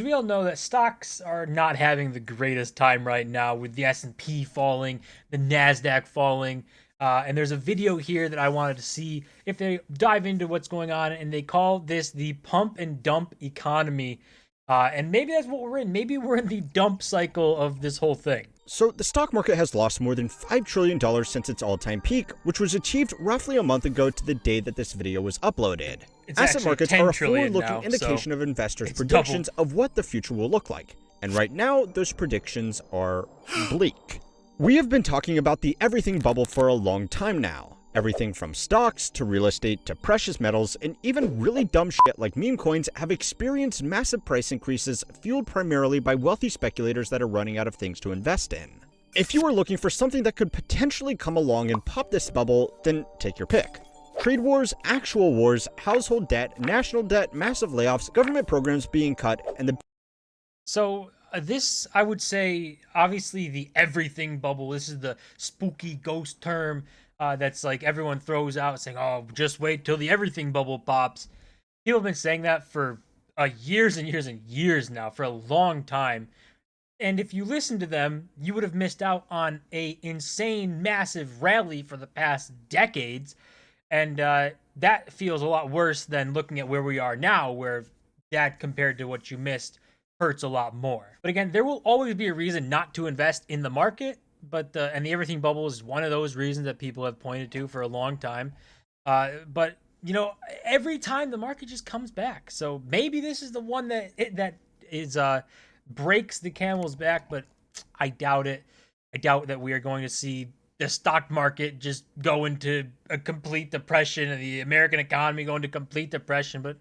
So we all know that stocks are not having the greatest time right now with the S&P falling, the Nasdaq falling, and there's a video here that I wanted to see if they dive into what's going on, and they call this the pump and dump economy. And maybe that's what we're in. Maybe we're in the dump cycle of this whole thing. So the stock market has lost more than $5 trillion since its all-time peak, which was achieved roughly a month ago to the day that this video was uploaded. Asset markets are a forward-looking indication of investors' predictions of what the future will look like. And right now, those predictions are bleak. We have been talking about the everything bubble for a long time now. Everything from stocks to real estate to precious metals and even really dumb shit like meme coins have experienced massive price increases fueled primarily by wealthy speculators that are running out of things to invest in. If you are looking for something that could potentially come along and pop this bubble, then take your pick. Trade wars, actual wars, household debt, national debt, massive layoffs, government programs being cut, and the... So this, I would say, obviously the everything bubble. This is the spooky ghost term that's like everyone throws out saying, oh, just wait till the everything bubble pops. People have been saying that for years and years and years now, for a long time. And if you listen to them, you would have missed out on a insane, massive rally for the past decades. And that feels a lot worse than looking at where we are now, where that compared to what you missed hurts a lot more. But again, there will always be a reason not to invest in the market. But and the everything bubble is one of those reasons that people have pointed to for a long time. But you know, every time the market just comes back. So maybe this is the one that breaks the camel's back. But I doubt it. I doubt that we are going to see the stock market just go into a complete depression and the American economy go into complete depression. But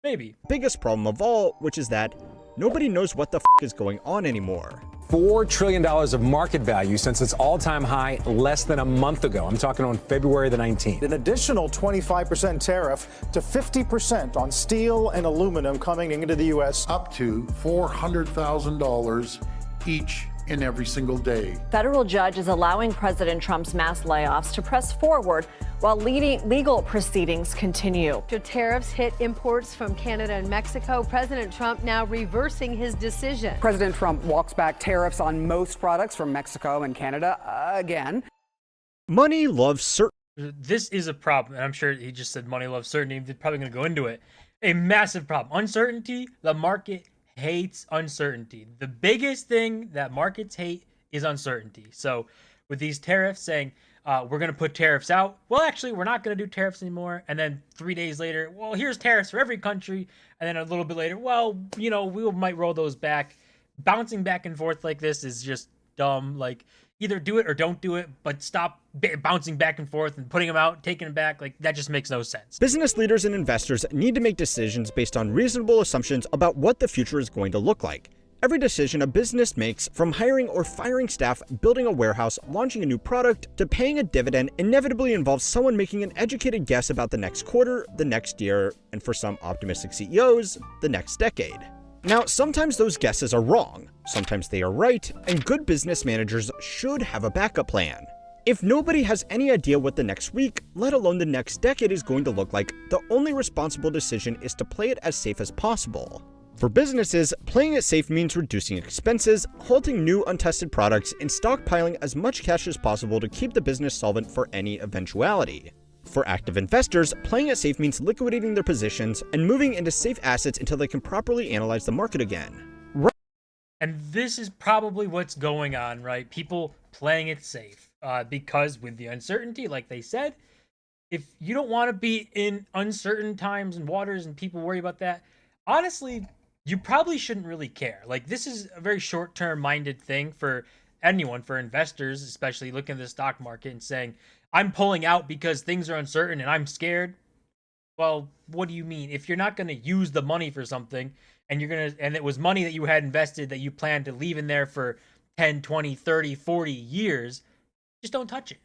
maybe. Biggest problem of all, which is that nobody knows what the is going on anymore. $4 trillion of market value since its all-time high less than a month ago. I'm talking on February the 19th. An additional 25% tariff to 50% on steel and aluminum coming into the U.S. Up to $400,000 each and every single day. Federal judge is allowing President Trump's mass layoffs to press forward while legal proceedings continue. After tariffs hit imports from Canada and Mexico, President Trump now reversing his decision. President Trump walks back tariffs on most products from Mexico and Canada again. Money loves certainty. This is a problem, and I'm sure he just said money loves certainty. He's probably going to go into it. A massive problem. Uncertainty, the market hates uncertainty. The biggest thing that markets hate is uncertainty. So with these tariffs saying, we're going to put tariffs out. Well, actually, we're not going to do tariffs anymore. And then 3 days later, well, here's tariffs for every country. And then a little bit later, well, you know, we might roll those back. Bouncing back and forth like this is just dumb. Like, either do it or don't do it, but stop bouncing back and forth and putting them out, taking them back. Like, that just makes no sense. Business leaders and investors need to make decisions based on reasonable assumptions about what the future is going to look like. Every decision a business makes, from hiring or firing staff, building a warehouse, launching a new product, to paying a dividend, inevitably involves someone making an educated guess about the next quarter, the next year, and for some optimistic CEOs, the next decade. Now, sometimes those guesses are wrong, sometimes they are right, and good business managers should have a backup plan. If nobody has any idea what the next week, let alone the next decade is going to look like, the only responsible decision is to play it as safe as possible. For businesses, playing it safe means reducing expenses, halting new untested products, and stockpiling as much cash as possible to keep the business solvent for any eventuality. For active investors, playing it safe means liquidating their positions and moving into safe assets until they can properly analyze the market again. And this is probably what's going on, right? People playing it safe. Because with the uncertainty, like they said, if you don't want to be in uncertain times and waters and people worry about that, honestly, you probably shouldn't really care. Like, this is a very short-term minded thing for anyone, for investors, especially looking at the stock market and saying, I'm pulling out because things are uncertain and I'm scared. Well, what do you mean? If you're not going to use the money for something and and it was money that you had invested that you planned to leave in there for 10, 20, 30, 40 years, just don't touch it.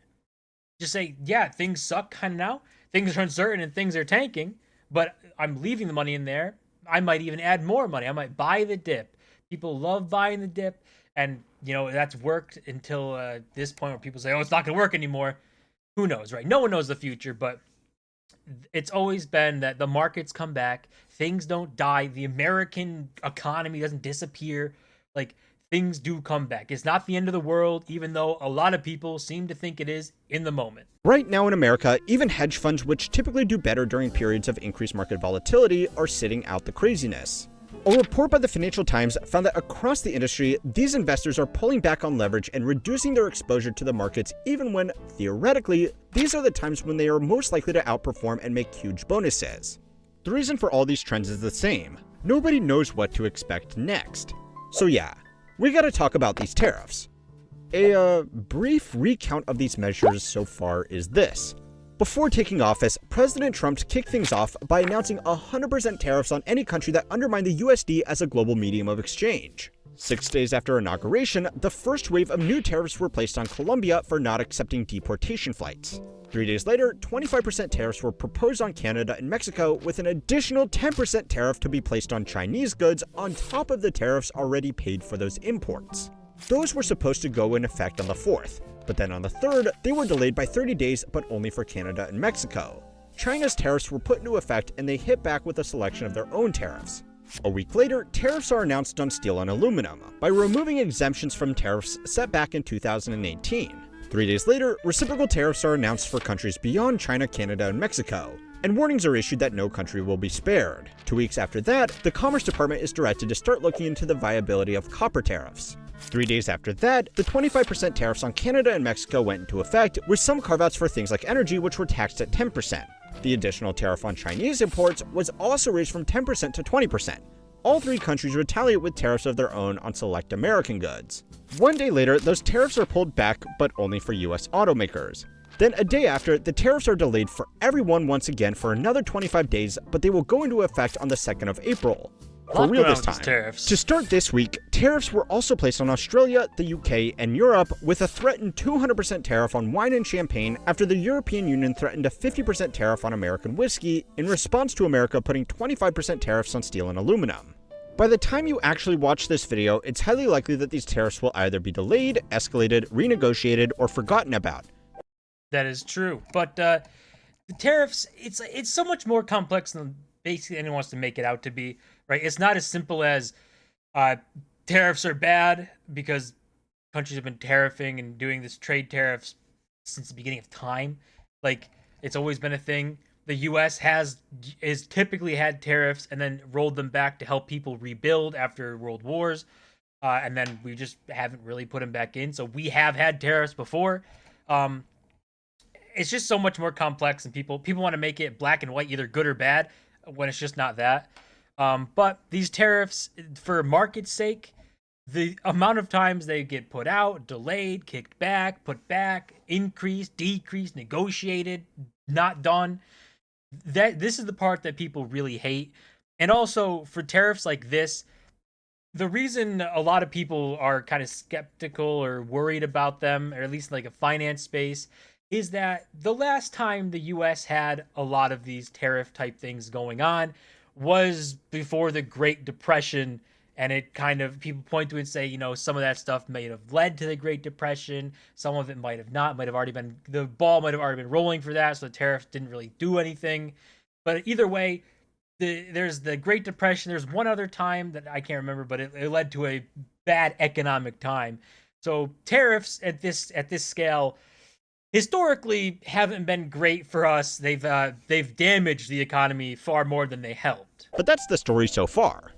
Just say, yeah, things suck kind of now. Things are uncertain and things are tanking, but I'm leaving the money in there. I might even add more money. I might buy the dip. People love buying the dip. And, you know, that's worked until this point where people say, oh, it's not going to work anymore. Who knows, right? No one knows the future, but it's always been that the markets come back, things don't die. The American economy doesn't disappear. Like, things do come back. It's not the end of the world, even though a lot of people seem to think it is in the moment. Right now in America, even hedge funds, which typically do better during periods of increased market volatility, are sitting out the craziness. A report by the Financial Times found that across the industry, these investors are pulling back on leverage and reducing their exposure to the markets, even when, theoretically, these are the times when they are most likely to outperform and make huge bonuses. The reason for all these trends is the same. Nobody knows what to expect next. So yeah, we gotta talk about these tariffs. A brief recount of these measures so far is this. Before taking office, President Trump kicked things off by announcing 100% tariffs on any country that undermined the USD as a global medium of exchange. 6 days after inauguration, the first wave of new tariffs were placed on Colombia for not accepting deportation flights. 3 days later, 25% tariffs were proposed on Canada and Mexico, with an additional 10% tariff to be placed on Chinese goods on top of the tariffs already paid for those imports. Those were supposed to go in effect on the 4th, but then on the 3rd, they were delayed by 30 days, but only for Canada and Mexico. China's tariffs were put into effect and they hit back with a selection of their own tariffs. A week later, tariffs are announced on steel and aluminum by removing exemptions from tariffs set back in 2018. 3 days later, reciprocal tariffs are announced for countries beyond China, Canada, and Mexico, and warnings are issued that no country will be spared. 2 weeks after that, the Commerce Department is directed to start looking into the viability of copper tariffs. 3 days after that, the 25% tariffs on Canada and Mexico went into effect, with some carve-outs for things like energy, which were taxed at 10%. The additional tariff on Chinese imports was also raised from 10% to 20%. All three countries retaliate with tariffs of their own on select American goods. 1 day later, those tariffs are pulled back, but only for US automakers. Then a day after, the tariffs are delayed for everyone once again for another 25 days, but they will go into effect on the 2nd of April. For real this time. To start this week, tariffs were also placed on Australia, the UK, and Europe, with a threatened 200% tariff on wine and champagne after the European Union threatened a 50% tariff on American whiskey in response to America putting 25% tariffs on steel and aluminum. By the time you actually watch this video, it's highly likely that these tariffs will either be delayed, escalated, renegotiated, or forgotten about. That is true, but the tariffs, it's so much more complex than basically anyone wants to make it out to be, right? It's not as simple as tariffs are bad because countries have been tariffing and doing this trade tariffs since the beginning of time. Like, it's always been a thing. The U.S. is typically had tariffs and then rolled them back to help people rebuild after world wars, and then we just haven't really put them back in. So we have had tariffs before. It's just so much more complex, and people want to make it black and white, either good or bad, when it's just not that. But these tariffs, for market's sake, the amount of times they get put out, delayed, kicked back, put back, increased, decreased, negotiated, not done, this is the part that people really hate. And also, for tariffs like this, the reason a lot of people are kind of skeptical or worried about them, or at least like a finance space, is that the last time the U.S. had a lot of these tariff type things going on was before the Great Depression. And it kind of, people point to it and say, some of that stuff may have led to the Great Depression. Some of it might have not, the ball might have already been rolling for that. So the tariffs didn't really do anything. But either way, there's the Great Depression. There's one other time that I can't remember, but it led to a bad economic time. So tariffs at this scale historically haven't been great for us. They've damaged the economy far more than they helped. But that's the story so far.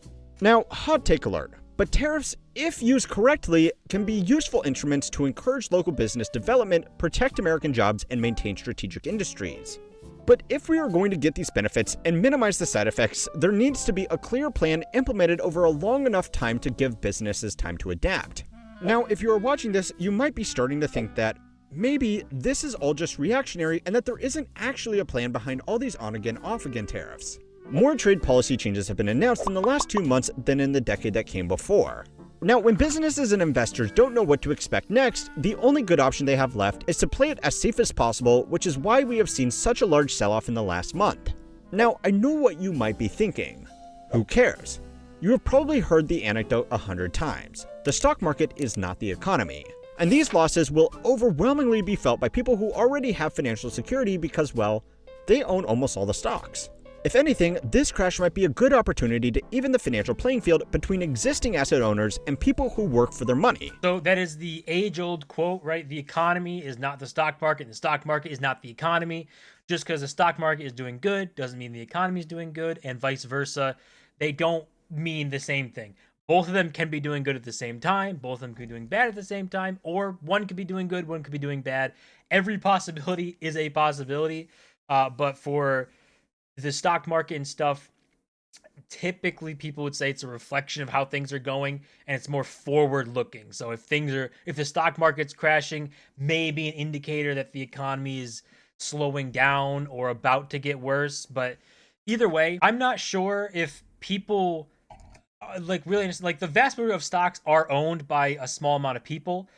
Now, hot take alert, but tariffs, if used correctly, can be useful instruments to encourage local business development, protect American jobs, and maintain strategic industries. But if we are going to get these benefits and minimize the side effects, there needs to be a clear plan implemented over a long enough time to give businesses time to adapt. Now, if you are watching this, you might be starting to think that maybe this is all just reactionary and that there isn't actually a plan behind all these on-again, off-again tariffs. More trade policy changes have been announced in the last 2 months than in the decade that came before. Now, when businesses and investors don't know what to expect next, the only good option they have left is to play it as safe as possible, which is why we have seen such a large sell-off in the last month. Now, I know what you might be thinking. Who cares? You have probably heard the anecdote 100 times. The stock market is not the economy. And these losses will overwhelmingly be felt by people who already have financial security because, well, they own almost all the stocks. If anything, this crash might be a good opportunity to even the financial playing field between existing asset owners and people who work for their money. So that is the age-old quote, right? The economy is not the stock market, and the stock market is not the economy. Just because the stock market is doing good doesn't mean the economy is doing good, and vice versa. They don't mean the same thing. Both of them can be doing good at the same time. Both of them could be doing bad at the same time, or one could be doing good, one could be doing bad. Every possibility is a possibility. But for the stock market and stuff, typically people would say it's a reflection of how things are going, and it's more forward looking. So if the stock market's crashing, maybe an indicator that the economy is slowing down or about to get worse. But either way, I'm not sure if people really understand. Like, the vast majority of stocks are owned by a small amount of people.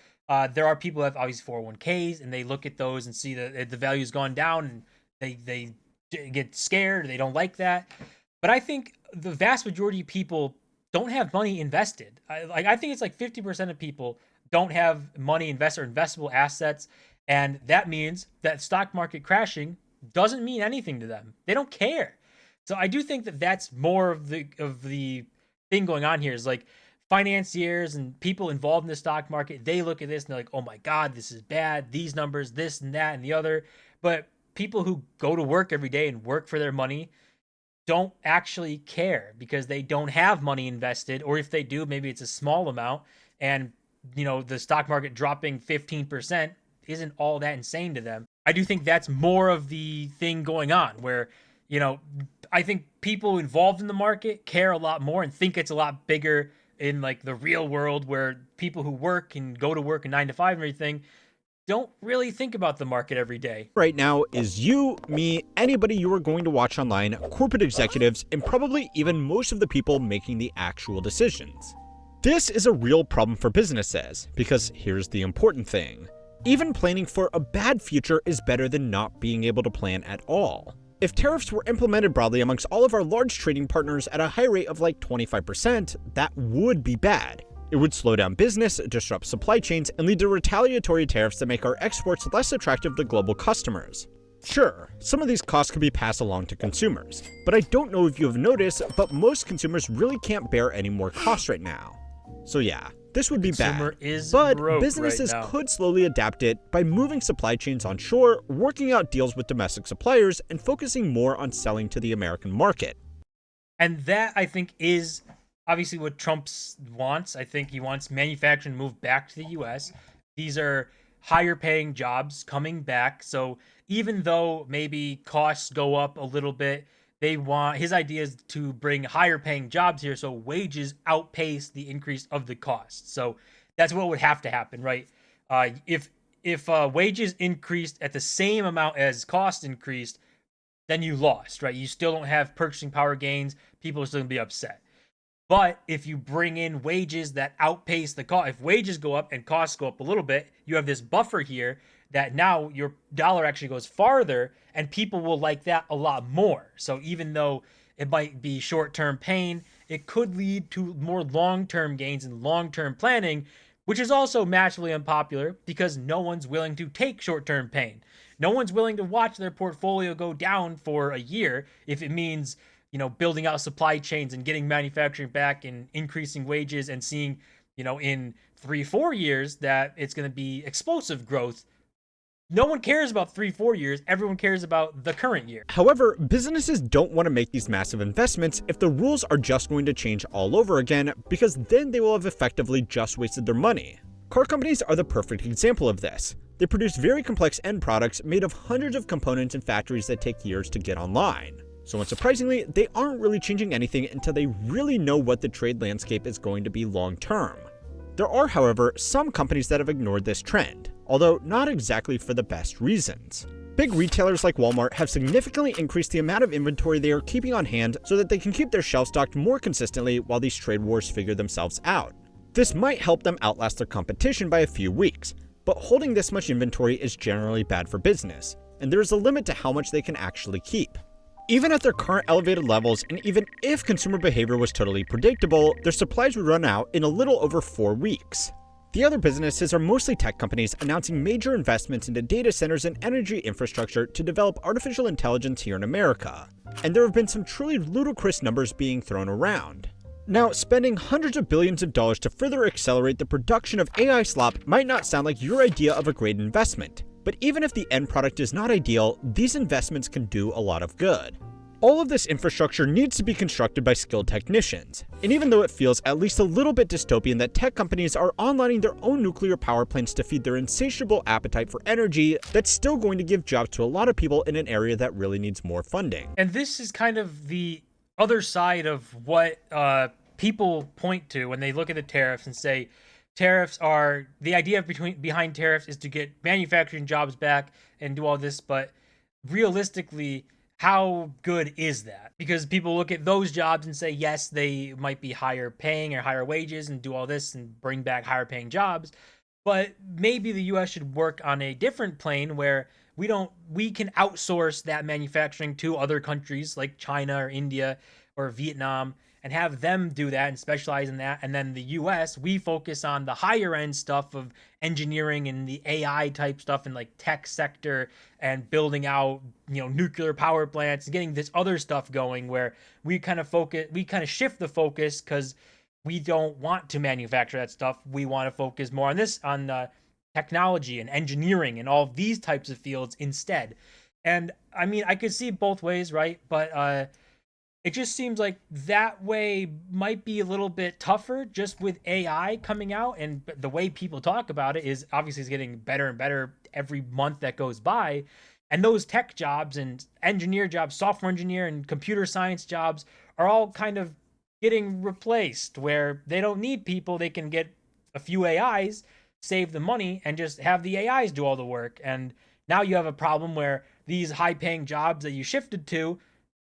There are people who have obviously 401ks, and they look at those and see that the value's gone down, and they get scared. They don't like that. But I think the vast majority of people don't have money invested. I think it's like 50% of people don't have money invested or investable assets. And that means that stock market crashing doesn't mean anything to them. They don't care. So I do think that that's more of the thing going on here, is like financiers and people involved in the stock market. They look at this and they're like, oh my God, this is bad. These numbers, this and that and the other. But people who go to work every day and work for their money don't actually care, because they don't have money invested, or if they do, maybe it's a small amount. And, the stock market dropping 15% isn't all that insane to them. I do think that's more of the thing going on, where, I think people involved in the market care a lot more and think it's a lot bigger in like the real world, where people who work and go to work in 9 to 5 and everything don't really think about the market every day. Right now is you, me, anybody you are going to watch online, corporate executives, and probably even most of the people making the actual decisions. This is a real problem for businesses, because here's the important thing. Even planning for a bad future is better than not being able to plan at all. If tariffs were implemented broadly amongst all of our large trading partners at a high rate of like 25%, that would be bad. It would slow down business, disrupt supply chains, and lead to retaliatory tariffs that make our exports less attractive to global customers. Sure, some of these costs could be passed along to consumers, but I don't know if you have noticed, but most consumers really can't bear any more costs right now. So yeah, this would be bad, but businesses could slowly adapt it by moving supply chains onshore, working out deals with domestic suppliers, and focusing more on selling to the American market. And that, I think, is obviously what Trump wants. I think he wants manufacturing to move back to the U.S. These are higher paying jobs coming back. So even though maybe costs go up a little bit, his idea is to bring higher paying jobs here, so wages outpace the increase of the cost. So that's what would have to happen, right? If wages increased at the same amount as cost increased, then you lost, right? You still don't have purchasing power gains. People are still gonna be upset. But if you bring in wages that outpace the cost, if wages go up and costs go up a little bit, you have this buffer here that now your dollar actually goes farther, and people will like that a lot more. So even though it might be short-term pain, it could lead to more long-term gains and long-term planning, which is also massively unpopular because no one's willing to take short-term pain. No one's willing to watch their portfolio go down for a year if it means, building out supply chains and getting manufacturing back and increasing wages and seeing, in 3-4 years that it's going to be explosive growth. No one cares about 3-4 years. Everyone cares about the current year. However, businesses don't want to make these massive investments if the rules are just going to change all over again, because then they will have effectively just wasted their money. Car companies are the perfect example of this. They produce very complex end products made of hundreds of components in factories that take years to get online. So unsurprisingly, they aren't really changing anything until they really know what the trade landscape is going to be long term. There are, however, some companies that have ignored this trend, although not exactly for the best reasons. Big retailers like Walmart have significantly increased the amount of inventory they are keeping on hand so that they can keep their shelves stocked more consistently while these trade wars figure themselves out. This might help them outlast their competition by a few weeks, but holding this much inventory is generally bad for business, and there is a limit to how much they can actually keep. Even at their current elevated levels, and even if consumer behavior was totally predictable, their supplies would run out in a little over 4 weeks. The other businesses are mostly tech companies announcing major investments into data centers and energy infrastructure to develop artificial intelligence here in America. And there have been some truly ludicrous numbers being thrown around. Now, spending hundreds of billions of dollars to further accelerate the production of AI slop might not sound like your idea of a great investment, but even if the end product is not ideal, these investments can do a lot of good. All of this infrastructure needs to be constructed by skilled technicians, and even though it feels at least a little bit dystopian that tech companies are onlining their own nuclear power plants to feed their insatiable appetite for energy, that's still going to give jobs to a lot of people in an area that really needs more funding. And this is kind of the other side of what people point to when they look at the tariffs and say tariffs are the idea behind tariffs is to get manufacturing jobs back and do all this, but realistically, how good is that? Because people look at those jobs and say, yes, they might be higher paying or higher wages and do all this and bring back higher paying jobs. But maybe the US should work on a different plane where we can outsource that manufacturing to other countries like China or India or Vietnam and have them do that and specialize in that. And then the US, we focus on the higher end stuff of engineering and the AI type stuff in like tech sector and building out, nuclear power plants and getting this other stuff going where we kind of shift the focus because we don't want to manufacture that stuff. We want to focus more on technology and engineering and all these types of fields instead. And I mean, I could see it both ways, right? But it just seems like that way might be a little bit tougher just with AI coming out. And the way people talk about it is obviously it's getting better and better every month that goes by. And those tech jobs and engineer jobs, software engineer and computer science jobs are all kind of getting replaced where they don't need people. They can get a few AIs, save the money, and just have the AIs do all the work. And now you have a problem where these high-paying jobs that you shifted to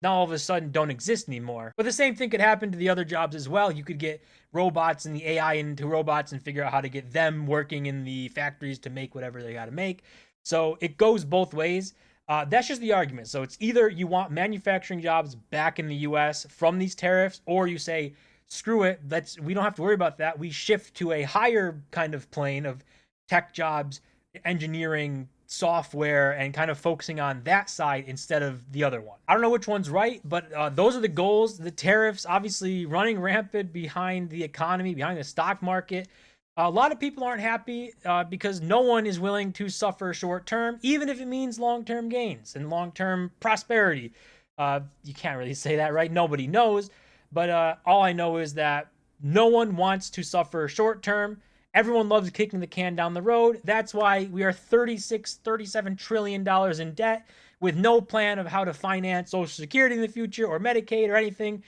now all of a sudden don't exist anymore. But the same thing could happen to the other jobs as well. You could get robots and the AI into robots and figure out how to get them working in the factories to make whatever they got to make. So it goes both ways. That's just the argument. So it's either you want manufacturing jobs back in the US from these tariffs, or you say, screw it, we don't have to worry about that. We shift to a higher kind of plane of tech jobs, engineering, software, and kind of focusing on that side instead of the other one. I don't know which one's right, but those are the goals. The tariffs obviously running rampant behind the economy, behind the stock market. A lot of people aren't happy because no one is willing to suffer short term, even if it means long-term gains and long-term prosperity. You can't really say that, right? Nobody knows. But all I know is that no one wants to suffer short term. Everyone loves kicking the can down the road. That's why we are $37 trillion in debt with no plan of how to finance Social Security in the future or Medicaid or anything,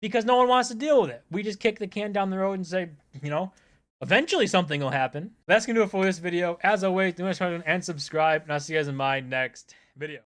because no one wants to deal with it. We just kick the can down the road and say, eventually something will happen. That's going to do it for this video. As always, do and subscribe, and I'll see you guys in my next video.